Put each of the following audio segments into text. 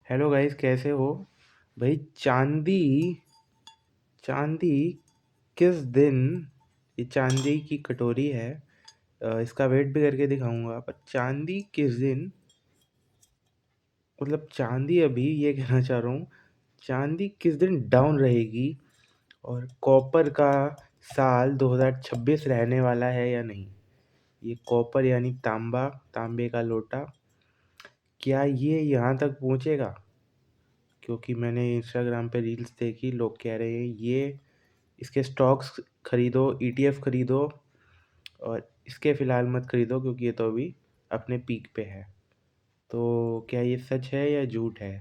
Hello guys, कैसे हो? भाई, चांदी चांदी किस दिन, ये चांदी की कटोरी है। इसका वेट भी करके दिखाऊंगा, पर चांदी किस दिन, मतलब चांदी, अभी ये कहना चाह रहा हूँ, चांदी किस दिन डाउन रहेगी और कॉपर का साल 2026 रहने वाला है या नहीं। ये कॉपर यानी तांबा, तांबे का लोटा, क्या ये यहाँ तक पहुँचेगा? क्योंकि मैंने इंस्टाग्राम पे रील्स देखी, लोग कह रहे हैं ये इसके स्टॉक्स खरीदो, ईटीएफ खरीदो, और इसके फ़िलहाल मत खरीदो क्योंकि ये तो अभी अपने पीक पे है। तो क्या ये सच है या झूठ है?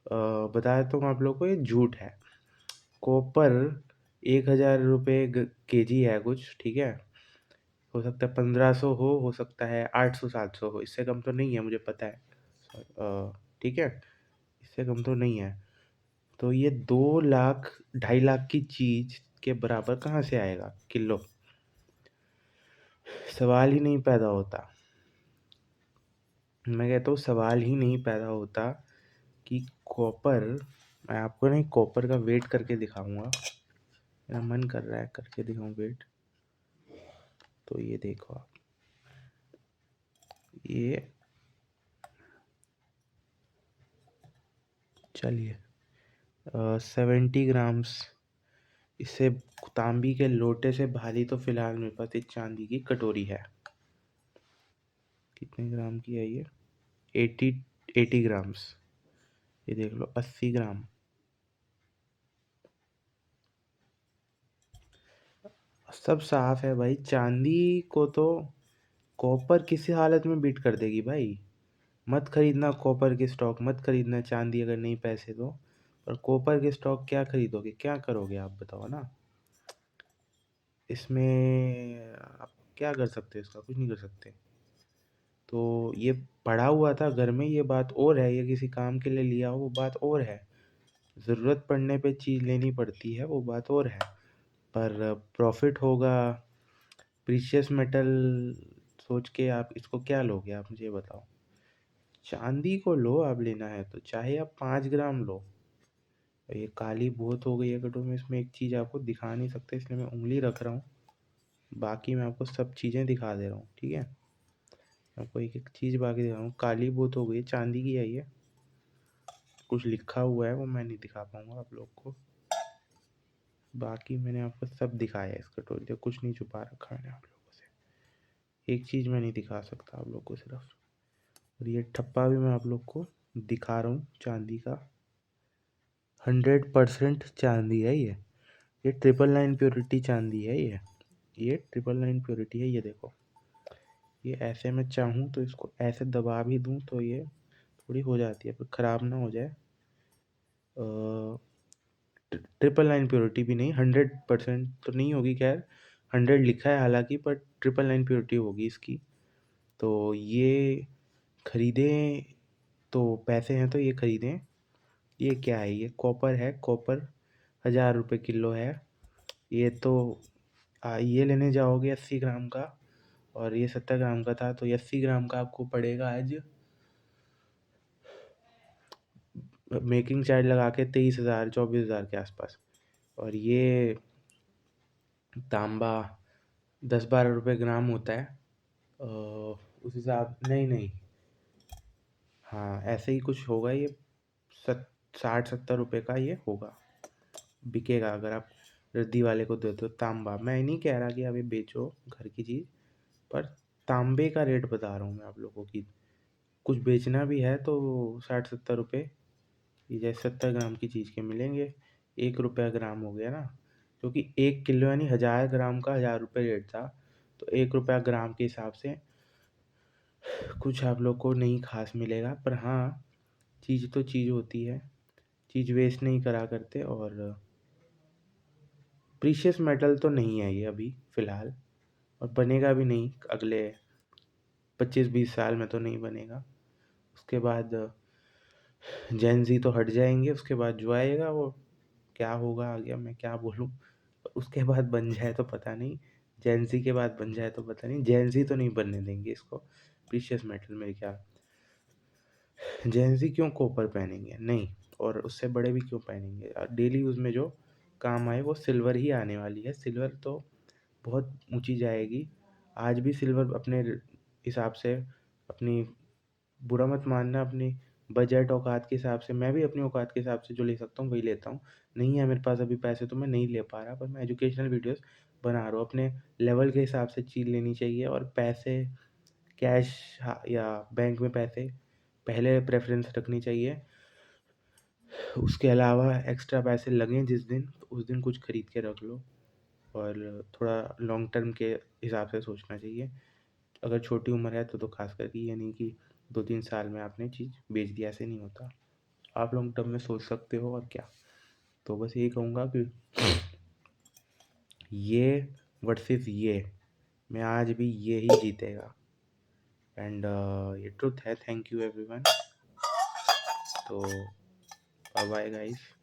बता देता हूँ आप लोग को, ये झूठ है। कॉपर 1000 रुपये केजी है कुछ, ठीक है। हो सकता है 1500 हो सकता है 800 700 हो, इससे कम तो नहीं है, मुझे पता है। ठीक है, इससे कम तो नहीं है। तो ये 2 लाख 2.5 लाख की चीज़ के बराबर कहाँ से आएगा किलो? सवाल ही नहीं पैदा होता। मैं कहता हूँ सवाल ही नहीं पैदा होता कि कॉपर, मैं आपको नहीं कॉपर का वेट करके दिखाऊंगा, मेरा मन कर रहा है करके दिखाऊं वेट। तो ये देखो आप, ये चलिए 70 ग्राम्स। इससे तांबी के लोटे से भारी तो फिलहाल मेरे पास एक चांदी की कटोरी है। कितने ग्राम की है ये? 80 ग्राम्स। ये देख लो, 80 ग्राम। सब साफ है भाई, चांदी को तो कॉपर किसी हालत में बीट कर देगी भाई। मत खरीदना कॉपर के स्टॉक, मत खरीदना चांदी, अगर नहीं पैसे तो। और कॉपर के स्टॉक क्या खरीदोगे, क्या करोगे आप बताओ ना। इसमें आप क्या कर सकते हो? इसका कुछ नहीं कर सकते। तो ये पड़ा हुआ था घर में, ये बात और है, ये किसी काम के लिए लिया हो वो बात और है। ज़रूरत पड़ने पे चीज़ लेनी पड़ती है, वो बात और है। पर प्रॉफिट होगा, प्रीशियस मेटल सोच के आप इसको क्या लोगे? आप मुझे बताओ। चांदी को लो, आप लेना है तो चाहे आप 5 ग्राम लो। ये काली बहुत हो गई है कटोरी में, इसमें एक चीज़ आपको दिखा नहीं सकते इसलिए मैं उंगली रख रहा हूँ। बाकी मैं आपको सब चीज़ें दिखा दे रहा हूँ, ठीक है। आपको एक एक चीज़ बाकी दिखा रहा हूँ। काली बहुत हो गई है, चांदी की है ये। कुछ लिखा हुआ है वो मैं नहीं दिखा पाऊँगा आप लोग को। बाकी मैंने आपको सब दिखाया है इस कटोरी से, कुछ नहीं छुपा रखा मैंने आप लोगों से। एक चीज़ मैं नहीं दिखा सकता आप लोग को सिर्फ। और ये ठप्पा भी मैं आप लोग को दिखा रहा हूँ, चांदी का 100% चांदी है ये। 999 प्योरिटी चांदी है ये 999 प्योरिटी है। ये देखो, ये ऐसे मैं चाहूँ तो इसको ऐसे दबा भी दूँ तो ये थोड़ी हो जाती है, पर ख़राब ना हो जाए। 999 प्योरिटी भी नहीं, 100% तो नहीं होगी, खैर 100 लिखा है हालांकि, पर 999 प्योरिटी होगी इसकी। तो ये खरीदें तो पैसे हैं तो ये खरीदें। ये क्या है? ये कॉपर है, कॉपर 1000 रुपये किलो है। ये तो ये लेने जाओगे 80 ग्राम का, और ये 70 ग्राम का था, तो ये 80 ग्राम का आपको पड़ेगा आज मेकिंग चार्ज लगा के 23,000 24,000 के आसपास। और ये तांबा 10 12 रुपये ग्राम होता है। उस हिसाब, नहीं नहीं, हाँ ऐसे ही कुछ होगा ये। 60 70 रुपये का ये होगा, बिकेगा अगर आप रद्दी वाले को देते हो। तांबा, मैं नहीं कह रहा कि आप ये बेचो घर की चीज़, पर तांबे का रेट बता रहा हूँ मैं आप लोगों की। कुछ बेचना भी है तो 60 70 रुपये, ये जैसे 70 ग्राम की चीज़ के मिलेंगे। 1 रुपया ग्राम हो गया ना, क्योंकि 1 किलो यानी 1000 ग्राम का 1000 रुपये रेट था। तो 1 रुपया ग्राम के हिसाब से कुछ आप लोग को नहीं खास मिलेगा, पर हाँ चीज़ तो चीज़ होती है, चीज़ वेस्ट नहीं करा करते। और प्रीशियस मेटल तो नहीं है ये अभी फ़िलहाल, और बनेगा भी नहीं अगले 25 20 साल में, तो नहीं बनेगा। उसके बाद जैन जी तो हट जाएंगे, उसके बाद जो आएगा वो क्या होगा आगे, मैं क्या बोलूँ। उसके बाद बन जाए तो पता नहीं, जैन जी के बाद बन जाए तो पता नहीं, जैन जी तो नहीं बनने देंगे इसको प्रीशियस मेटल मेरे ख्याल। जेन ज़ी क्यों कॉपर पहनेंगे? नहीं, और उससे बड़े भी क्यों पहनेंगे? डेली यूज़ में जो काम आए वो सिल्वर ही आने वाली है। सिल्वर तो बहुत ऊँची जाएगी। आज भी सिल्वर अपने हिसाब से अपनी, बुरा मत मानना, अपनी बजट औकात के हिसाब से, मैं भी अपनी औकात के हिसाब से जो ले सकता हूँ वही लेता हूँ। नहीं है मेरे पास अभी पैसे तो मैं नहीं ले पा रहा, पर मैं एजुकेशनल वीडियोज़ बना रहा हूँ। अपने लेवल के हिसाब से चीज़ लेनी चाहिए, और पैसे कैश या बैंक में पैसे पहले प्रेफ़रेंस रखनी चाहिए। उसके अलावा एक्स्ट्रा पैसे लगें जिस दिन, तो उस दिन कुछ खरीद के रख लो, और थोड़ा लॉन्ग टर्म के हिसाब से सोचना चाहिए। अगर छोटी उम्र है तो ख़ास करके ये नहीं कि 2-3 साल में आपने चीज़ बेच दी, ऐसे नहीं होता। आप लॉन्ग टर्म में सोच सकते हो, और क्या। तो बस यही कहूँगा कि ये वर्सेस ये, मैं आज भी ये ही जीतेगा, एंड ये ट्रुथ है। Thank you everyone. तो बाय बाय गाइस।